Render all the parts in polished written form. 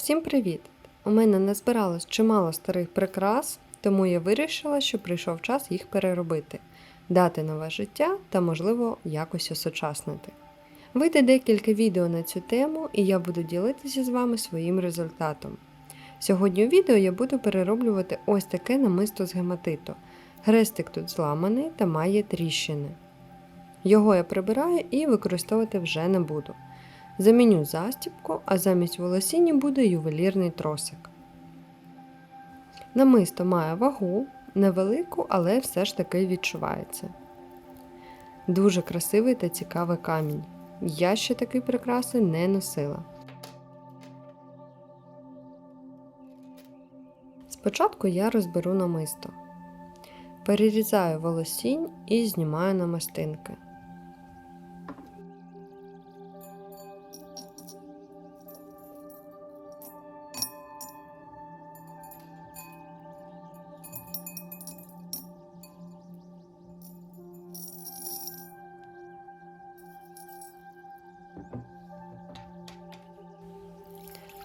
Всім привіт! У мене назбиралось чимало старих прикрас, тому я вирішила, що прийшов час їх переробити, дати нове життя та, можливо, якось осучаснити. Вийде декілька відео на цю тему, і я буду ділитися з вами своїм результатом. Сьогодні у відео я буду перероблювати ось таке намисто з гематиту. Хрестик тут зламаний та має тріщини. Його я прибираю і використовувати вже не буду. Заміню застібку, а замість волосіння буде ювелірний тросик. Намисто має вагу, невелику, але все ж таки відчувається. Дуже красивий та цікавий камінь. Я ще такі прикраси не носила. Спочатку я розберу намисто. Перерізаю волосінь і знімаю намистинки.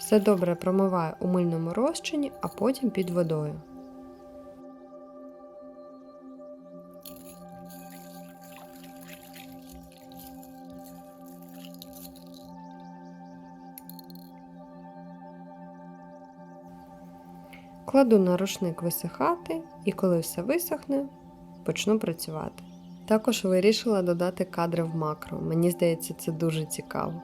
Все добре промиваю у мильному розчині, а потім під водою. Кладу на рушник висихати і коли все висохне, почну працювати. Також вирішила додати кадри в макро, мені здається, це дуже цікаво.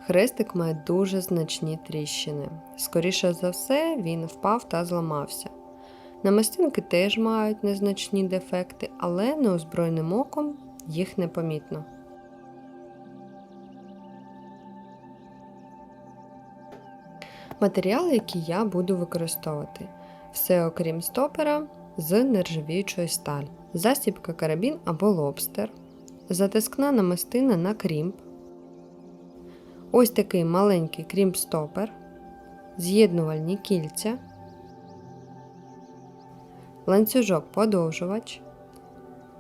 Хрестик має дуже значні тріщини. Скоріше за все, він впав та зламався. Намистинки теж мають незначні дефекти, але неозброєним оком їх не помітно. Матеріал, який я буду використовувати. Все окрім стопера з нержавіючої сталі. Застібка карабін або лобстер. Затискна намистина на крімп. Ось такий маленький крімп-стопер, з'єднувальні кільця, ланцюжок-подовжувач,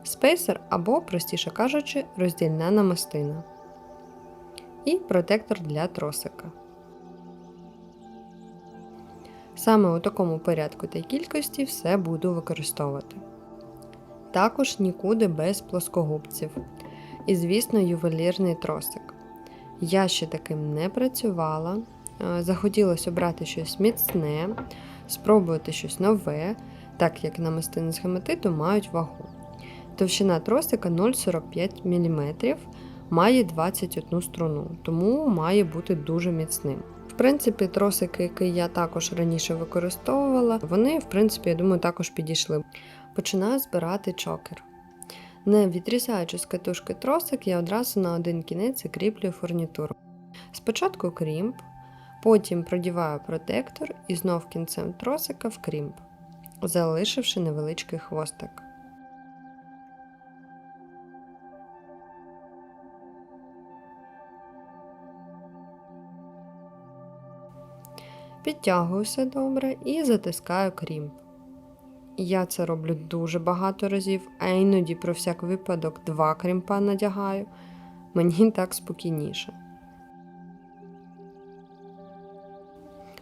спейсер або, простіше кажучи, роздільна намистина і протектор для тросика. Саме у такому порядку та кількості все буду використовувати. Також нікуди без плоскогубців. І, звісно, ювелірний тросик. Я ще таким не працювала, захотілося обрати щось міцне, спробувати щось нове, так як намистини з гематиту мають вагу. Товщина тросика 0,45 мм, має 21 струну, тому має бути дуже міцним. В принципі, тросики, які я також раніше використовувала, вони, в принципі, я думаю, також підійшли. Починаю збирати чокер. Не відрізаючи з катушки тросик, я одразу на один кінець закріплюю фурнітуру. Спочатку крімп, потім продіваю протектор і знов кінцем тросика в крімп, залишивши невеличкий хвостик. Підтягую все добре і затискаю крімп. Я це роблю дуже багато разів, а іноді про всяк випадок 2 крімпа надягаю. Мені так спокійніше.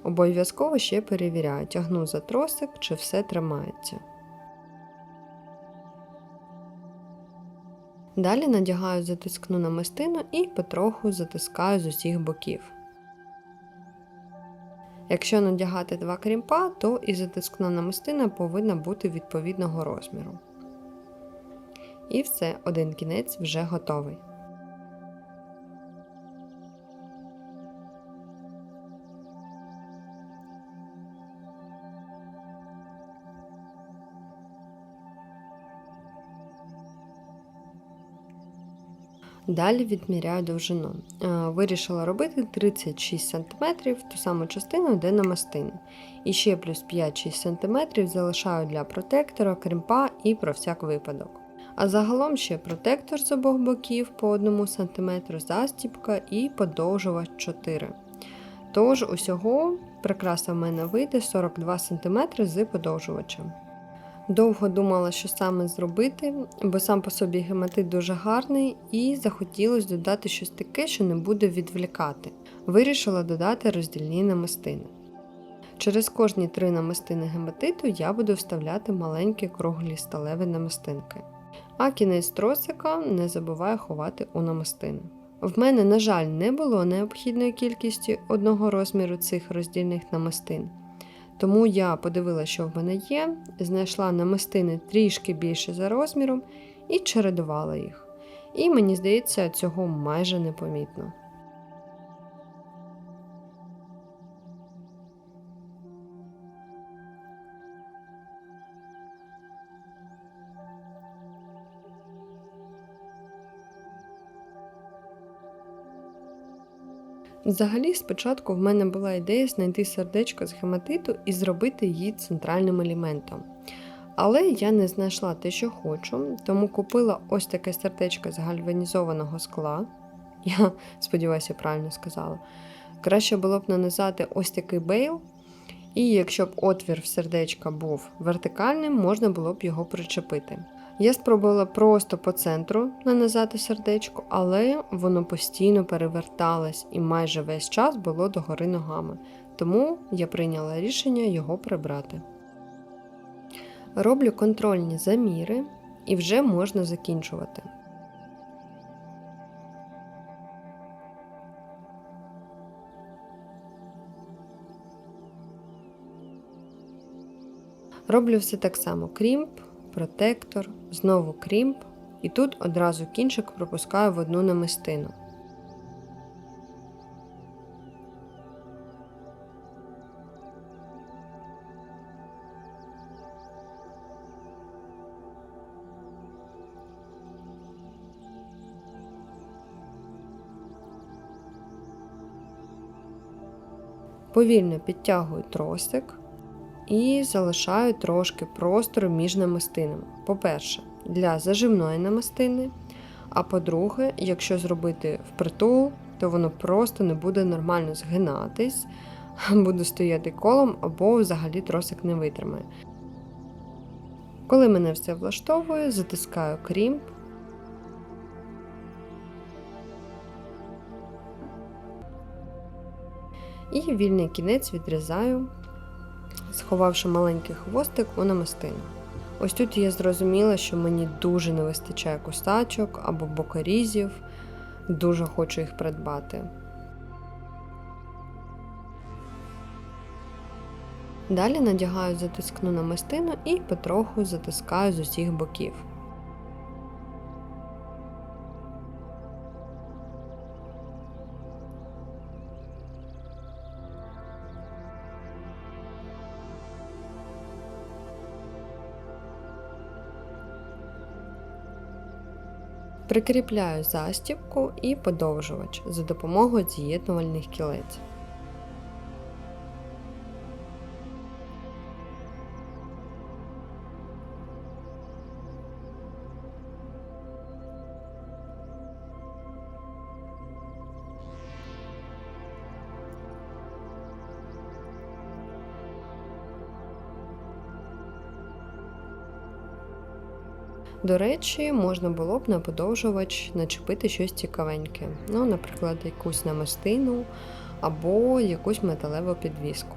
Обов'язково ще перевіряю, тягну за тросик, чи все тримається. Далі надягаю затискну намистину і потроху затискаю з усіх боків. Якщо надягати 2 крімпа, то і затискна намистина повинна бути відповідного розміру. І все, один кінець вже готовий. Далі відміряю довжину. Вирішила робити 36 см, ту саму частину, де намистини. І ще плюс 5-6 см залишаю для протектора, крімпа і про всяк випадок. А загалом ще протектор з обох боків по 1 см, застібка і подовжувач 4 см. Тож усього прикраса в мене вийде 42 см з подовжувачем. Довго думала, що саме зробити, бо сам по собі гематит дуже гарний і захотілося додати щось таке, що не буде відволікати. Вирішила додати роздільні намистини. Через кожні 3 намистини гематиту я буду вставляти маленькі круглі сталеві намистинки. А кінець тросика не забуваю ховати у намистини. В мене, на жаль, не було необхідної кількості одного розміру цих роздільних намистин. Тому я подивилася, що в мене є, знайшла намистини трішки більше за розміром і чередувала їх. І мені здається, цього майже непомітно. Взагалі, спочатку в мене була ідея знайти сердечко з гематиту і зробити її центральним елементом. Але я не знайшла те, що хочу, тому купила ось таке сердечко з гальванізованого скла. Я сподіваюся, правильно сказала. Краще було б нанизати ось такий бейл, і якщо б отвір в сердечка був вертикальним, можна було б його причепити. Я спробувала просто по центру нанизати сердечко, але воно постійно переверталось і майже весь час було догори ногами, тому я прийняла рішення його прибрати. Роблю контрольні заміри і вже можна закінчувати. Роблю все так само: крімп, протектор, знову крімп, і тут одразу кінчик пропускаю в одну намистину. Повільно підтягую тросик і залишаю трошки простору між намистинами. По-перше, для зажимної намистини, а по-друге, якщо зробити впритул, то воно просто не буде нормально згинатись, буде стояти колом або взагалі тросик не витримає. Коли мене все влаштовує, затискаю крімп. І вільний кінець відрізаю, сховавши маленький хвостик у намистину. Ось тут я зрозуміла, що мені дуже не вистачає кусачок або бокорізів, дуже хочу їх придбати. Далі надягаю затискну намистину і потроху затискаю з усіх боків. Прикріпляю застібку і подовжувач за допомогою з'єднувальних кілець. До речі, можна було б на подовжувач начепити щось цікавеньке, наприклад, якусь намистину або якусь металеву підвіску.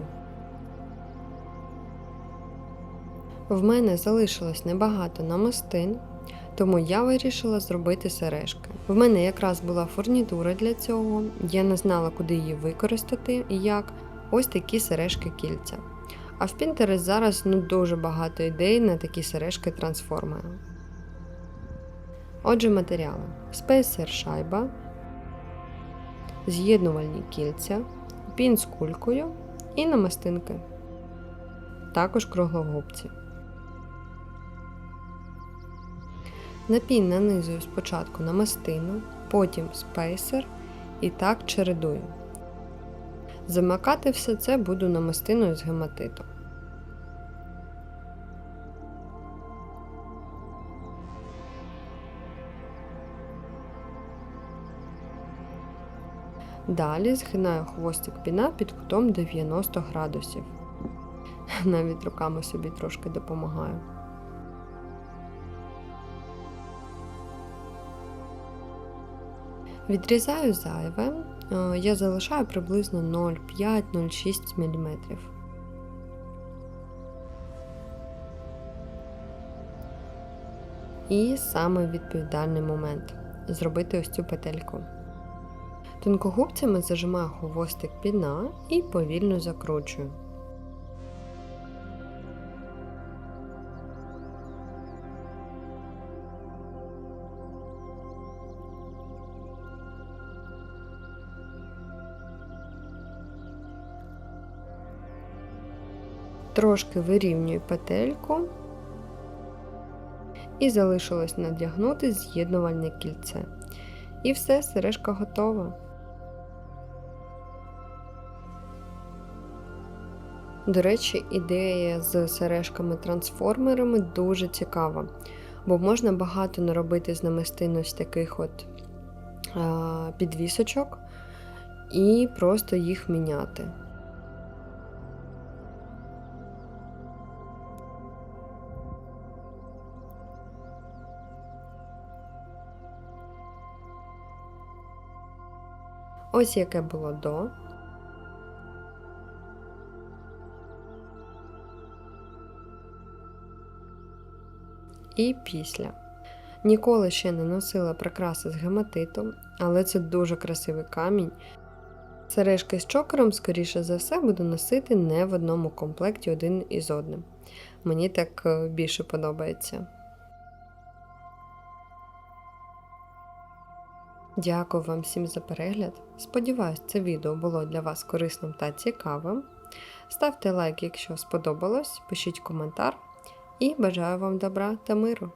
В мене залишилось небагато намистин, тому я вирішила зробити сережки. В мене якраз була фурнітура для цього, я не знала, куди її використати і як. Ось такі сережки-кільця. А в Pinterest зараз дуже багато ідей на такі сережки-трансформери. Отже, матеріали: спейсер шайба, з'єднувальні кільця, пін з кулькою і намистинки, також круглогубці. На пін нанизую спочатку намистину, потім спейсер і так чередую. Замикати все це буду намистиною з гематиту. Далі згинаю хвостик піна під кутом 90 градусів. Навіть руками собі трошки допомагаю. Відрізаю зайве, я залишаю приблизно 0,5-0,6 мм. І саме відповідальний момент зробити ось цю петельку. Тонкогубцями зажимаю хвостик під дна і повільно закручую. Трошки вирівнюю петельку і залишилось надягнути з'єднувальне кільце. І все, сережка готова. До речі, ідея з сережками-трансформерами дуже цікава, бо можна багато наробити з намистин ось таких от підвісочок і просто їх міняти. Ось яке було до. І після. Ніколи ще не носила прикраси з гематиту, але це дуже красивий камінь. Сережки з чокером, скоріше за все, буду носити не в одному комплекті один із одним. Мені так більше подобається. Дякую вам всім за перегляд. Сподіваюсь, це відео було для вас корисним та цікавим. Ставте лайк, якщо сподобалось, пишіть коментар і бажаю вам добра та миру!